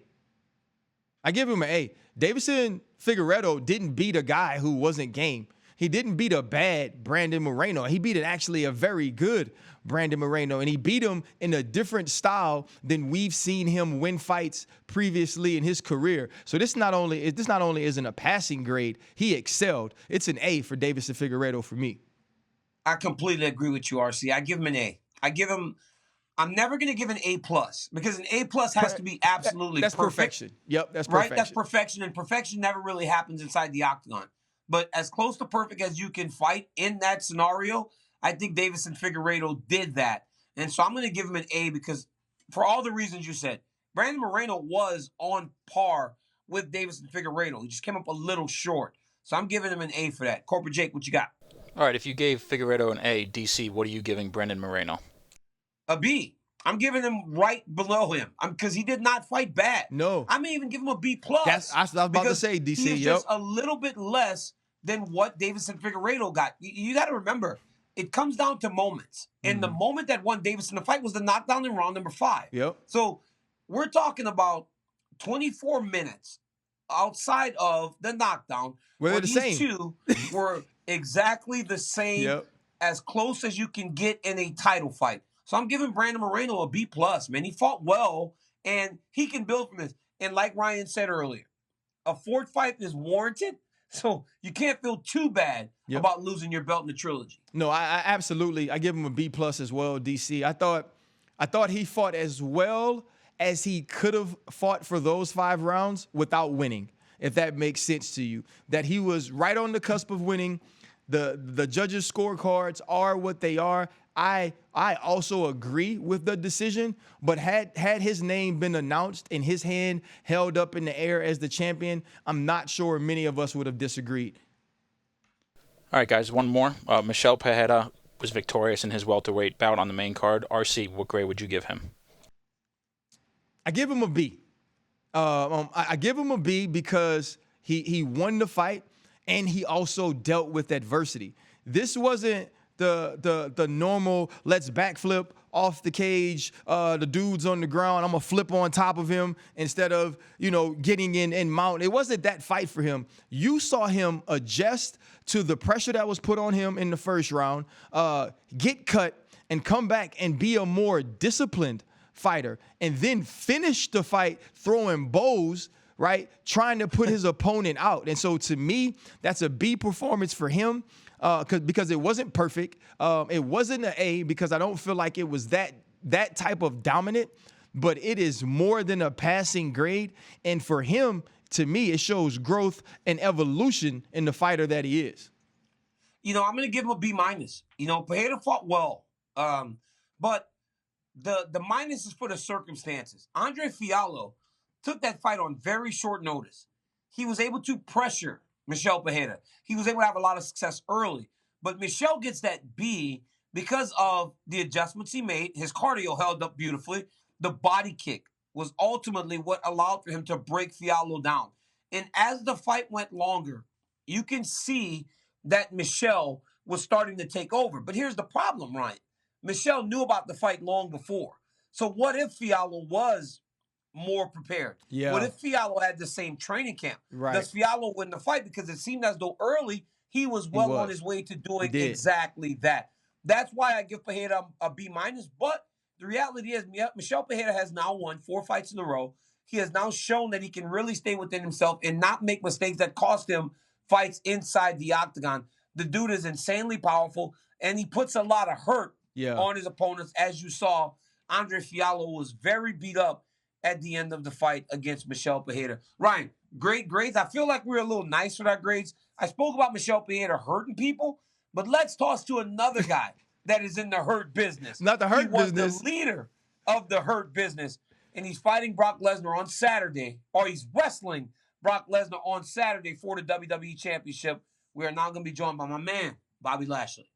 Deiveson Figueiredo didn't beat a guy who wasn't game. He didn't beat a bad Brandon Moreno. He beat actually a very good Brandon Moreno, and he beat him in a different style than we've seen him win fights previously in his career. So this not only isn't a passing grade, he excelled. It's an A for Deiveson Figueiredo for me. I completely agree with you, RC. I give him an A. I'm never going to give an A+ because an A+ has to be absolutely that's perfect. Perfection. Yep, that's perfection. Right? That's perfection, and perfection never really happens inside the octagon. But as close to perfect as you can fight in that scenario, I think Deiveson Figueiredo did that. And so I'm going to give him an A because for all the reasons you said, Brandon Moreno was on par with Deiveson Figueiredo. He just came up a little short. So I'm giving him an A for that. Corporate Jake, what you got? All right, if you gave Figueiredo an A, DC, what are you giving Brandon Moreno? A B. I'm giving him right below him because he did not fight bad. No. I may even give him a B+. I was about to say, DC. He's just a little bit less than what Deiveson Figueiredo got. You got to remember, it comes down to moments. And the moment that won Deiveson the fight was the knockdown in round number 5. Yep. So we're talking about 24 minutes outside of the knockdown, Well, where they're the these same. two were exactly the same, Yep. as close as you can get in a title fight. So I'm giving Brandon Moreno a B+, man. He fought well, and he can build from this. And like Ryan said earlier, a fourth fight is warranted, so you can't feel too bad about losing your belt in the trilogy. No, I absolutely, I give him a B+ as well, DC. I thought he fought as well as he could have fought for those 5 rounds without winning, if that makes sense to you. That he was right on the cusp of winning. The judges' scorecards are what they are. I also agree with the decision, but had his name been announced and his hand held up in the air as the champion, I'm not sure many of us would have disagreed. All right, guys, one more. Michel Pereira was victorious in his welterweight bout on the main card. RC, what grade would you give him? I give him a B. I give him a B because he won the fight and he also dealt with adversity. This wasn't the normal let's backflip off the cage, the dude's on the ground, I'm gonna flip on top of him instead of, getting in and mount. It wasn't that fight for him. You saw him adjust to the pressure that was put on him in the first round, get cut and come back and be a more disciplined fighter, and then finish the fight throwing bows, right? Trying to put his opponent out. And so to me, that's a B performance for him because it wasn't perfect. It wasn't an A because I don't feel like it was that type of dominant, but it is more than a passing grade. And for him, to me, it shows growth and evolution in the fighter that he is. I'm going to give him a B-. Pereira fought well, but the minus is for the circumstances. Andre Fiallo took that fight on very short notice. He was able to pressure Michel Pereira. He was able to have a lot of success early. But Michel gets that B because of the adjustments he made. His cardio held up beautifully. The body kick was ultimately what allowed for him to break Fiallo down. And as the fight went longer, you can see that Michel was starting to take over. But here's the problem, Ryan. Michel knew about the fight long before. So what if Fiallo was more prepared? Yeah. What if Fiallo had the same training camp? Right. Does Fiallo win the fight? Because it seemed as though early he was on his way to doing exactly that. That's why I give Pereira a B-. But the reality is Michel Pereira has now won 4 fights in a row. He has now shown that he can really stay within himself and not make mistakes that cost him fights inside the octagon. The dude is insanely powerful, and he puts a lot of hurt on his opponents. As you saw, Andre Fiallo was very beat up at the end of the fight against Michel Pereira. Ryan, great grades. I feel like we're a little nice with our grades. I spoke about Michel Pereira hurting people, but let's toss to another guy that is in the hurt business. Not the hurt business. The leader of the hurt business, and he's fighting Brock Lesnar on Saturday, or he's wrestling Brock Lesnar on Saturday for the WWE Championship. We are now going to be joined by my man, Bobby Lashley.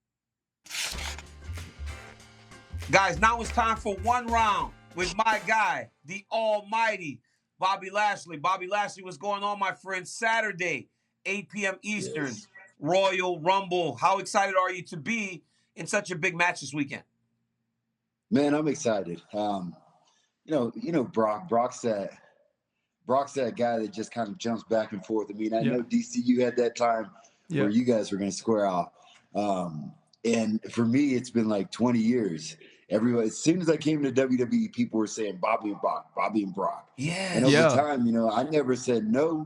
Guys, now it's time for one round with my guy, the almighty Bobby Lashley. Bobby Lashley, what's going on, my friend? Saturday, 8 p.m. Eastern, Royal Rumble. How excited are you to be in such a big match this weekend? Man, I'm excited. Brock's that guy that just kind of jumps back and forth. I mean, I know DC, you had that time where you guys were going to square out. And for me, it's been like 20 years. Everybody, as soon as I came to WWE, people were saying Bobby and Brock, Bobby and Brock. Yeah. And over time, I never said no.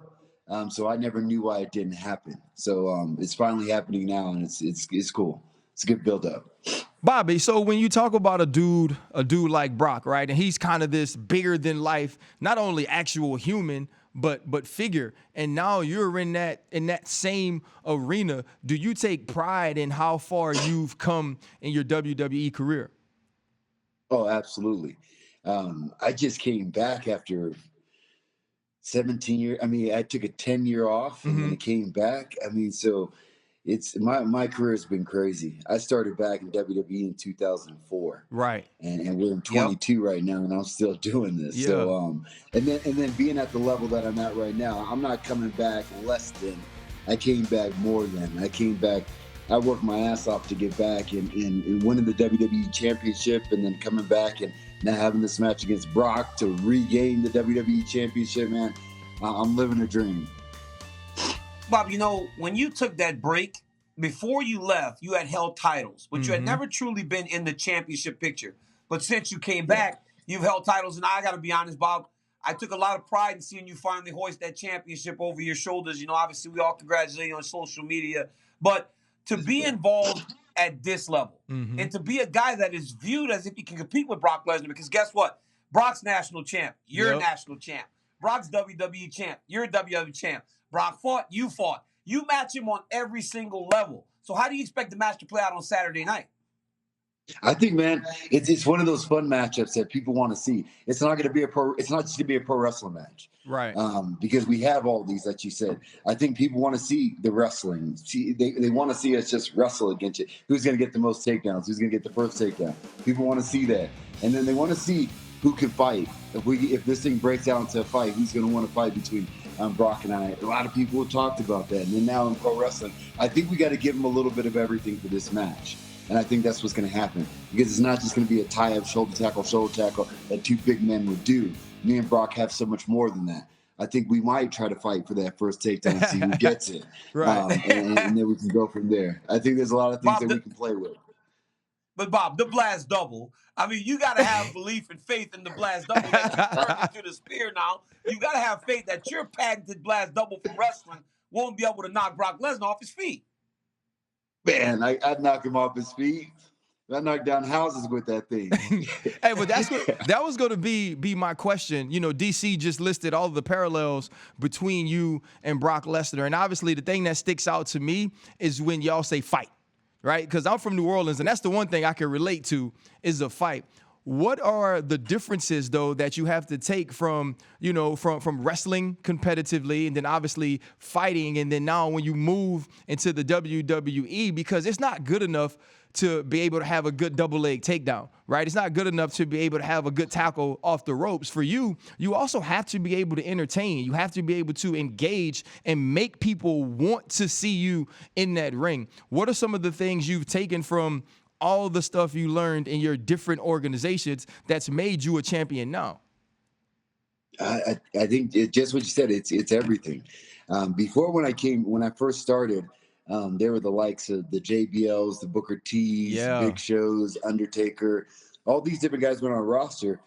So I never knew why it didn't happen. So it's finally happening now, and it's cool. It's a good build up. Bobby, so when you talk about a dude like Brock, right, and he's kind of this bigger than life, not only actual human, but figure, and now you're in that same arena. Do you take pride in how far you've come in your WWE career? Oh, absolutely. I just came back after 17 years. I mean, I took a 10-year off and then I came back. I mean, so it's my career has been crazy. I started back in WWE in 2004. Right. And we're in 22 right now, and I'm still doing this. Yeah. So and then being at the level that I'm at right now, I'm not coming back less than. I came back more than. I came back. I worked my ass off to get back and winning the WWE Championship, and then coming back and now having this match against Brock to regain the WWE Championship, man, I'm living a dream. Bob, you know, when you took that break, before you left, you had held titles, but you had never truly been in the championship picture. But since you came back, you've held titles, and I got to be honest, Bob, I took a lot of pride in seeing you finally hoist that championship over your shoulders. You know, obviously, we all congratulate you on social media. But to be involved at this level and to be a guy that is viewed as if he can compete with Brock Lesnar, because guess what? Brock's national champ. You're national champ. Brock's WWE champ. You're WWE champ. Brock fought. You fought. You match him on every single level. So how do you expect the match to play out on Saturday night? I think, man, it's one of those fun matchups that people want to see. It's not going to be it's not just going to be a pro wrestling match, right? Because we have all these that you said. I think people want to see the wrestling. They want to see us just wrestle against it. Who's going to get the most takedowns? Who's going to get the first takedown? People want to see that, and then they want to see who can fight. If this thing breaks out into a fight, who's going to want to fight between Brock and I? A lot of people have talked about that, and then now in pro wrestling, I think we got to give them a little bit of everything for this match. And I think that's what's going to happen, because it's not just going to be a tie-up, shoulder tackle that two big men would do. Me and Brock have so much more than that. I think we might try to fight for that first takedown and see who gets it. Right. And then we can go from there. I think there's a lot of things that we can play with. But, Bob, the blast double, I mean, you got to have belief and faith in the blast double that you turned into the spear now. You got to have faith that your patented blast double from wrestling won't be able to knock Brock Lesnar off his feet. Man, I'd knock him off his feet. I knocked down houses with that thing. Hey, but that was going to be my question. You know, DC just listed all the parallels between you and Brock Lesnar. And obviously the thing that sticks out to me is when y'all say fight, right? Because I'm from New Orleans, and that's the one thing I can relate to is a fight. What are the differences, though, that you have to take from, you know, from wrestling competitively and then obviously fighting, and then now when you move into the WWE, because it's not good enough to be able to have a good double leg takedown, right? It's not good enough to be able to have a good tackle off the ropes. For you, you also have to be able to entertain. You have to be able to engage and make people want to see you in that ring. What are some of the things you've taken from all the stuff you learned in your different organizations that's made you a champion now? I think just what you said, it's everything. Before when I first started, there were the likes of the JBLs, the Booker T's, Big Shows, Undertaker, all these different guys went on a roster,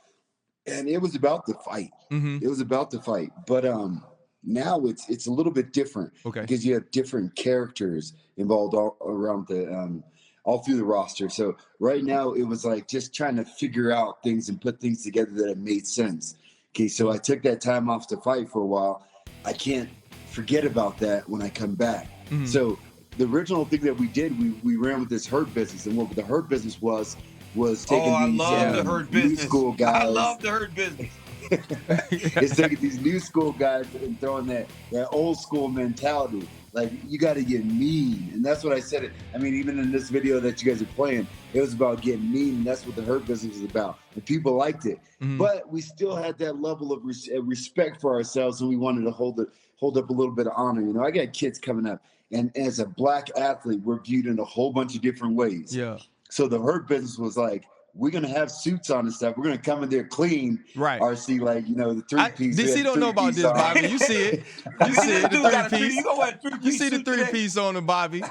and it was about the fight. It was about the fight. But now it's a little bit different, because you have different characters involved all around all through the roster. So right now it was like just trying to figure out things and put things together that have made sense. Okay, so I took that time off to fight for a while. I can't forget about that when I come back. So the original thing that we did, we ran with this Hurt Business, and what the Hurt Business was taking these new school guys. I love the Hurt Business. It's taking these new school guys and throwing that old school mentality. Like, you got to get mean. And that's what I said. I mean, even in this video that you guys are playing, it was about getting mean. And that's what the Hurt Business is about. And people liked it. But we still had that level of respect for ourselves, and we wanted to hold up a little bit of honor. You know, I got kids coming up, and as a black athlete, we're viewed in a whole bunch of different ways. Yeah. So the Hurt Business was like, we're going to have suits on and stuff. We're going to come in there clean. Right. RC, like, you know, the three-piece. DC don't know about this, Bobby. You see it. You see it, the three-piece. You see the three-piece on him, Bobby.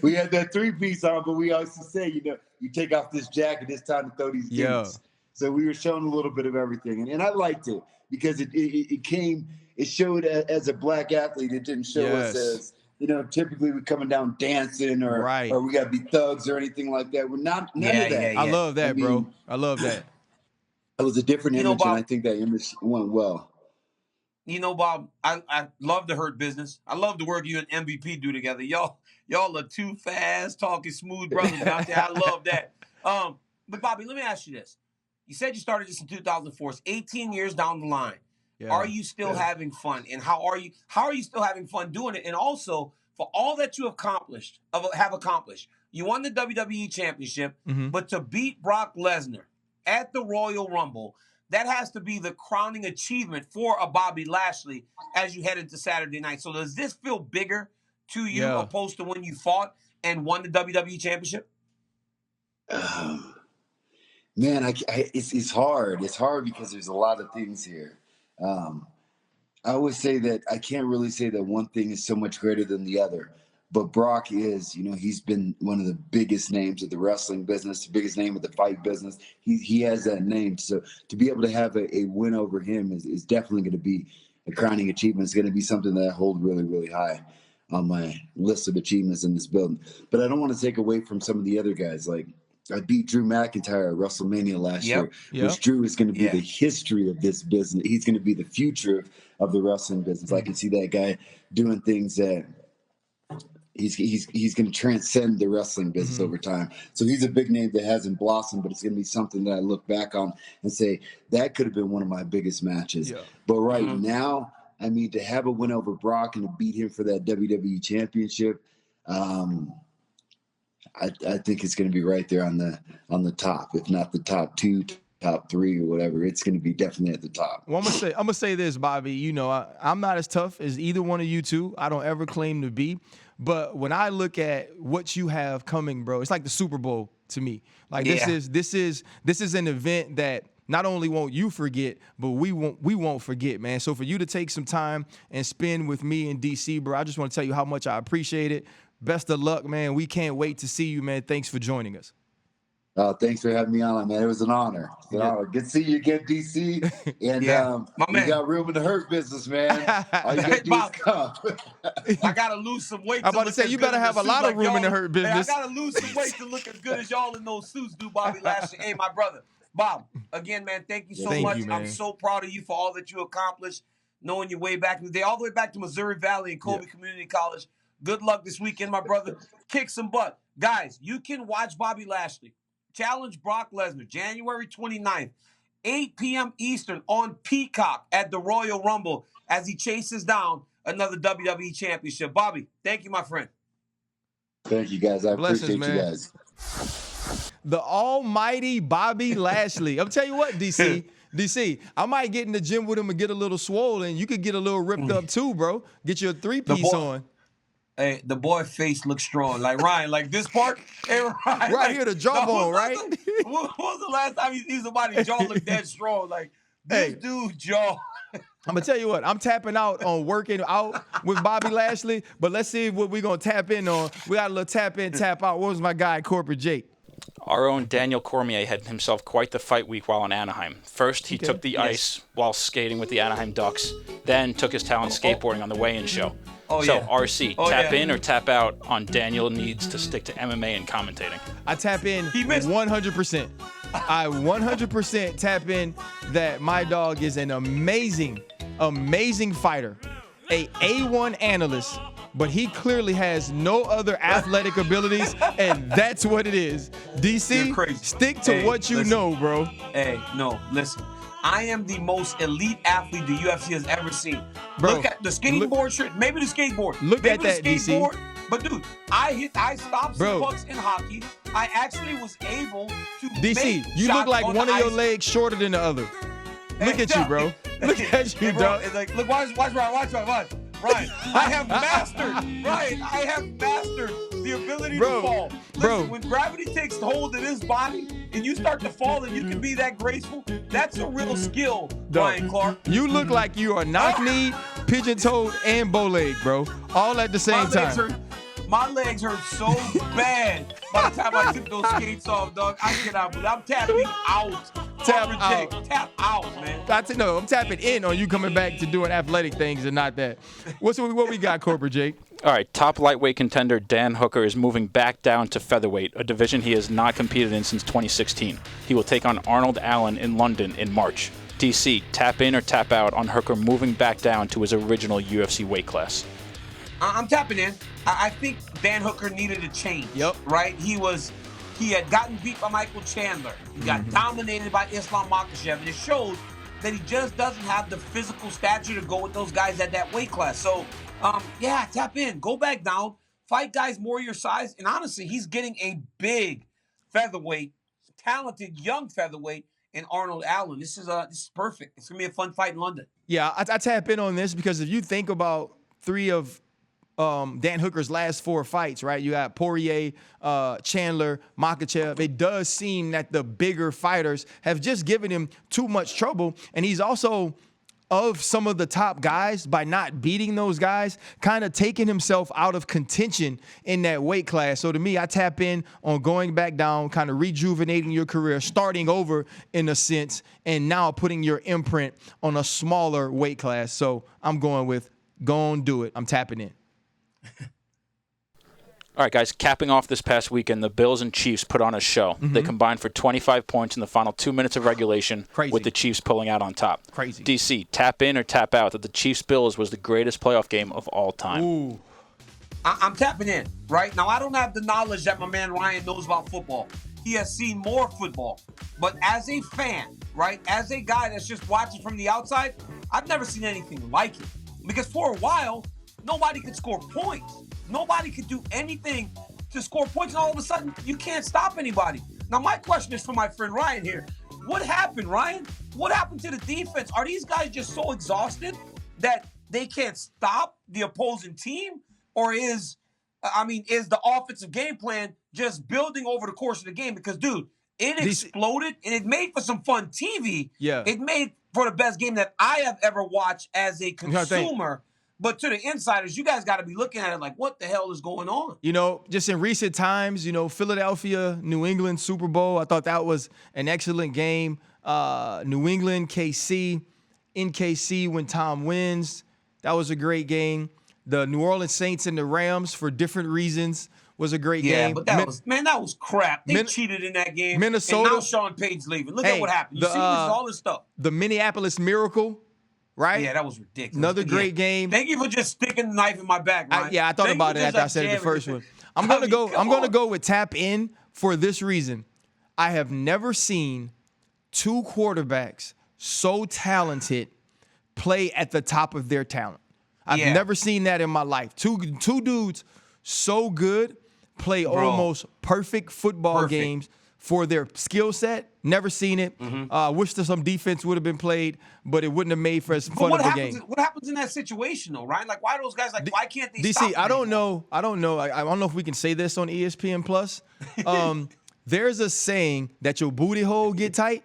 We had that three-piece on, but we also say, you know, you take off this jacket, it's time to throw these dudes. So we were showing a little bit of everything. And I liked it, because it showed as a black athlete. It didn't show us as, you know, typically we're coming down dancing or we got to be thugs or anything like that. We're none of that. I love that, bro. I love that. It was a different image, Bob, and I think that image went well. You know, Bob, I love the Hurt Business. I love the work you and MVP do together. Y'all are two fast, talking, smooth brothers out there. I love that. But, Bobby, let me ask you this. You said you started this in 2004. It's 18 years down the line. Are you still having fun? And how are you still having fun doing it? And also, for all that you have accomplished, you won the WWE Championship, but to beat Brock Lesnar at the Royal Rumble, that has to be the crowning achievement for a Bobby Lashley as you head into Saturday night. So does this feel bigger to you opposed to when you fought and won the WWE Championship? Man, it's hard. It's hard because there's a lot of things here. I always say that I can't really say that one thing is so much greater than the other. But Brock is, he's been one of the biggest names of the wrestling business, the biggest name of the fight business. He has that name. So to be able to have a win over him is definitely going to be a crowning achievement. It's going to be something that I hold really, really high on my list of achievements in this building. But I don't want to take away from some of the other guys. Like, I beat Drew McIntyre at WrestleMania last year, which Drew is going to be the history of this business. He's going to be the future of the wrestling business. I can see that guy doing things that he's going to transcend the wrestling business over time. So he's a big name that hasn't blossomed, but it's going to be something that I look back on and say, that could have been one of my biggest matches. Yeah. But right now, I mean, to have a win over Brock and to beat him for that WWE championship, I think it's going to be right there on the top, if not the top 2, top 3, or whatever. It's going to be definitely at the top. Well, I'm gonna say this, Bobby. I'm not as tough as either one of you two. I don't ever claim to be. But when I look at what you have coming, bro, it's like the Super Bowl to me. Like this is an event that not only won't you forget, but we won't forget, man. So for you to take some time and spend with me in DC, bro, I just want to tell you how much I appreciate it. Best of luck, man. We can't wait to see you, man. Thanks for joining us. Thanks for having me on, man. It was an honor. Good to see you again, DC. And you got room in the hurt business, man. All you got to do is come. I got to lose some weight. I'm about to say, you better have a lot of room in the hurt business. I got to lose some weight to look as good as y'all in those suits do, Bobby Lashley. Hey, my brother, Bob, again, man, thank you so much. I'm so proud of you for all that you accomplished, knowing your way back in the day, all the way back to Missouri Valley and Colby Community College. Good luck this weekend, my brother. Kick some butt. Guys, you can watch Bobby Lashley challenge Brock Lesnar January 29th, 8 p.m. Eastern on Peacock at the Royal Rumble as he chases down another WWE championship. Bobby, thank you, my friend. Thank you, guys. I appreciate you guys. The almighty Bobby Lashley. I'm telling you what, DC, I might get in the gym with him and get a little swollen. You could get a little ripped up too, bro. Get your 3-piece on. Hey, the boy face looks strong. Like Ryan, like this part. Hey, Ryan, right here, the jawbone, right? When was the last time you see somebody's jaw look that strong? Like this dude's jaw. I'm gonna tell you what, I'm tapping out on working out with Bobby Lashley, but let's see what we're gonna tap in on. We got a little tap in, tap out. What was my guy, Corporate Jake? Our own Daniel Cormier had himself quite the fight week while in Anaheim. First, he took the ice while skating with the Anaheim Ducks, then took his talent skateboarding on the weigh-in show. RC, tap in or tap out on Daniel needs to stick to MMA and commentating? I tap in 100%. I 100% tap in that my dog is an amazing fighter, a A1 analyst, but he clearly has no other athletic abilities, and that's what it is. DC, stick to what you know, bro. Hey, no, listen. I am the most elite athlete the UFC has ever seen. Bro, look at the skateboard shirt, maybe the skateboard. Look at that, DC. But dude, I stopped some pucks in hockey. I actually was able to DC, you look like one of your legs shorter than the other. Look at you, bro. Look at you, dog. It's like, look, watch Ryan, I have mastered the ability to fall. Listen, when gravity takes hold of this body and you start to fall and you can be that graceful, that's a real skill, Ryan Clark. You look like you are knock-kneed, pigeon-toed, and bow-legged, bro. All at the same time. My legs hurt so bad by the time I took those skates off, dog. I cannot believe I'm tapping out. Tap out, man. I'm tapping in on you coming back to doing athletic things and not that. What we got, Corporate Jake? All right, top lightweight contender Dan Hooker is moving back down to featherweight, a division he has not competed in since 2016. He will take on Arnold Allen in London in March. DC, tap in or tap out on Hooker moving back down to his original UFC weight class? I'm tapping in. I think Dan Hooker needed a change. Right? He had gotten beat by Michael Chandler. He got dominated by Islam Makhachev, and it shows that he just doesn't have the physical stature to go with those guys at that weight class. So, tap in, go back down, fight guys more your size, and honestly, he's getting a big featherweight, talented young featherweight in Arnold Allen. This is perfect. It's gonna be a fun fight in London. Yeah, I tap in on this because if you think about three of Dan Hooker's last 4 fights, right? You got Poirier, Chandler, Makhachev. It does seem that the bigger fighters have just given him too much trouble. And he's also, of some of the top guys, by not beating those guys, kind of taking himself out of contention in that weight class. So to me, I tap in on going back down, kind of rejuvenating your career, starting over in a sense, and now putting your imprint on a smaller weight class. So I'm going with go and do it. I'm tapping in. All right, guys, capping off this past weekend, the Bills and Chiefs put on a show. Mm-hmm. They combined for 25 points in the final 2 minutes of regulation, with the Chiefs pulling out on top. Crazy. DC, tap in or tap out that the Chiefs-Bills was the greatest playoff game of all time. Ooh. I'm tapping in, right? Now, I don't have the knowledge that my man Ryan knows about football. He has seen more football. But as a fan, right, as a guy that's just watching from the outside, I've never seen anything like it. Because for a while, nobody could score points. Nobody could do anything to score points, and all of a sudden, you can't stop anybody. Now, my question is for my friend Ryan here. What happened, Ryan? What happened to the defense? Are these guys just so exhausted that they can't stop the opposing team? Or is the offensive game plan just building over the course of the game? Because, dude, it exploded, and it made for some fun TV. Yeah. It made for the best game that I have ever watched as a consumer. But to the insiders, you guys got to be looking at it like, what the hell is going on? You know, just in recent times, Philadelphia, New England Super Bowl, I thought that was an excellent game. New England, KC, in KC when Tom wins, that was a great game. The New Orleans Saints and the Rams, for different reasons, was a great game. Yeah, but that was crap. They cheated in that game. Minnesota. And now Sean Payton's leaving. Look at what happened. You see all this stuff. The Minneapolis Miracle. Right? Yeah, that was ridiculous. Another great game. Thank you for just sticking the knife in my back, Ryan. I thought about it after I said the first one. I'm gonna go with tap in for this reason. I have never seen 2 quarterbacks so talented play at the top of their talent. I've never seen that in my life. Two dudes so good play almost perfect football games for their skill set. Never seen it. Wish that some defense would have been played, but it wouldn't have made for as fun of a game. What happens in that situation, though, right? Like, why are those guys why can't they DC, stop? I don't know. I don't know if we can say this on ESPN Plus. There's a saying that your booty hole get tight.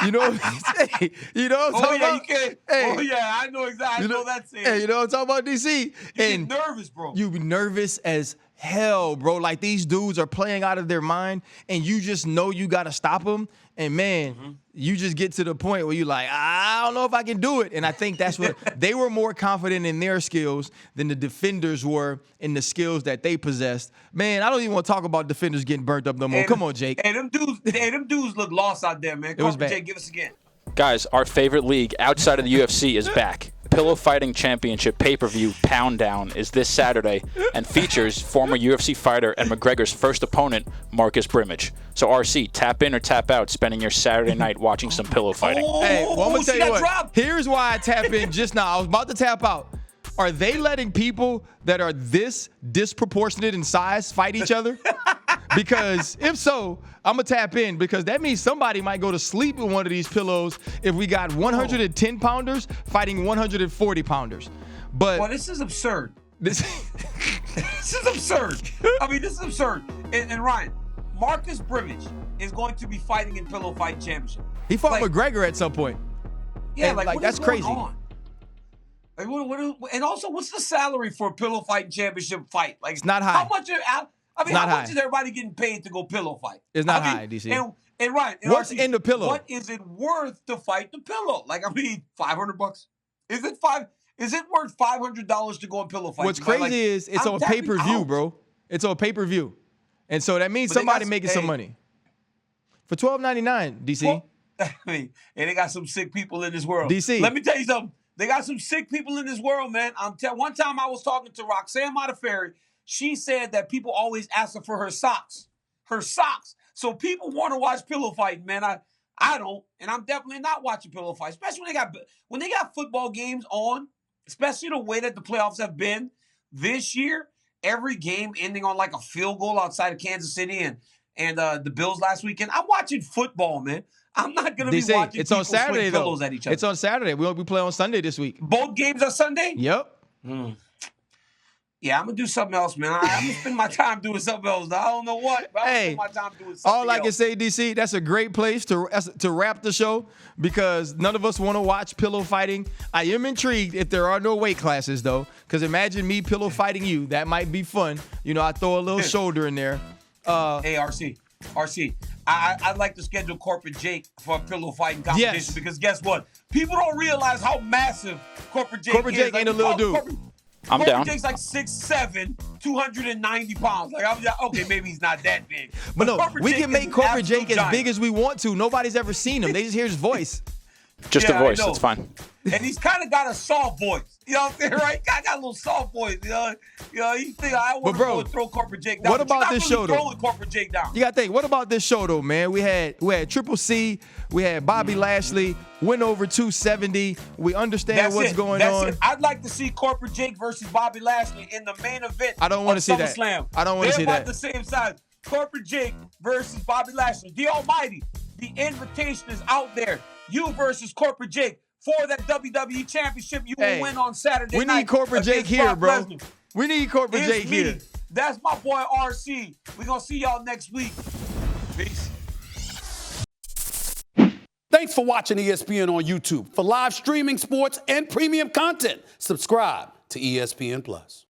You know what I'm saying? You know what I'm talking about? You can't. Hey, I know exactly. I know that saying. Hey, you know what I'm talking about, DC? You get nervous, bro. You be nervous as hell, bro. Like, these dudes are playing out of their mind, and you just know you got to stop them. And, man, you just get to the point where you're like, I don't know if I can do it. And I think that's what they were more confident in their skills than the defenders were in the skills that they possessed. Man, I don't even want to talk about defenders getting burnt up no more. Come on, Jake. Hey, them dudes look lost out there, man. It was bad. Jake, give us again. Guys, our favorite league outside of the UFC is back. Pillow Fighting Championship pay-per-view Pound Down is this Saturday and features former UFC fighter and McGregor's first opponent, Marcus Brimage. So, RC, tap in or tap out, spending your Saturday night watching some pillow fighting. Hey, well, I'm going to tell you what. Here's why I tap in just now. I was about to tap out. Are they letting people that are this disproportionate in size fight each other? Because if so, I'm going to tap in, because that means somebody might go to sleep with one of these pillows if we got 110-pounders fighting 140-pounders. But well, this is absurd. This is absurd. I mean, this is absurd. And Ryan, Marcus Brimage is going to be fighting in Pillow Fight Championship. He fought McGregor at some point. Yeah, and, like that's crazy. On? Like, and also, what's the salary for a Pillow Fight Championship fight? Like, it's not high. How much is everybody getting paid to go pillow fight? It's not high, DC. And Ryan, what's in the pillow? What is it worth to fight the pillow? Like, I mean, $500. Is it worth $500 to go and pillow fight? What's crazy is it's on pay-per-view, bro. It's on pay-per-view, and so that means somebody making some money for $12.99. DC. Well, I mean, and they got some sick people in this world. DC. Let me tell you something. They got some sick people in this world, man. One time I was talking to Roxanne Modafferi. She said that people always ask her for her socks. Her socks. So people want to watch pillow fighting, man. I don't, and I'm definitely not watching pillow fight, especially when they got football games on, especially the way that the playoffs have been this year. Every game ending on like a field goal outside of Kansas City and the Bills last weekend. I'm watching football, man. I'm not going to be watching people swing pillows at each other. It's on Saturday. We play on Sunday this week. Both games are Sunday? Yep. Yeah, I'm gonna do something else, man. I'm gonna spend my time doing something else. I don't know what, but I'm gonna spend my time doing something all I else. can say, DC, that's a great place to wrap the show because none of us want to watch pillow fighting. I am intrigued if there are no weight classes though, because imagine me pillow fighting you. That might be fun. You know, I throw a little shoulder in there. Hey, RC. I'd like to schedule Corporate Jake for a pillow fighting competition because guess what? People don't realize how massive Corporate Jake is. Corporate Jake ain't a little dude. I'm down. Jake's like 6'7", 290 pounds. Like, I'm just, okay, maybe he's not that big. But no, we can make Corporate Jake as big as we want to. Nobody's ever seen him. They just hear his voice. Just a voice. That's fine. And he's kind of got a soft voice. You know what I'm saying, right? I got a little soft voice. You know, you think I want to throw Corporate Jake down. What about this show, though? Throwing Corporate Jake down. You got to think, what about this show, though, man? We had Triple C. We had Bobby Lashley. Went over 270. We understand what's going on. I'd like to see Corporate Jake versus Bobby Lashley in the main event. I don't want to see that. SummerSlam. I don't want to see that. They're about the same size. Corporate Jake versus Bobby Lashley. The Almighty. The invitation is out there. You versus Corporate Jake for that WWE Championship. You will win on Saturday night. We need Corporate Jake here, bro. We need Corporate Jake here. That's my boy RC. We're going to see y'all next week. Peace. Thanks for watching ESPN on YouTube. For live streaming sports and premium content, subscribe to ESPN+.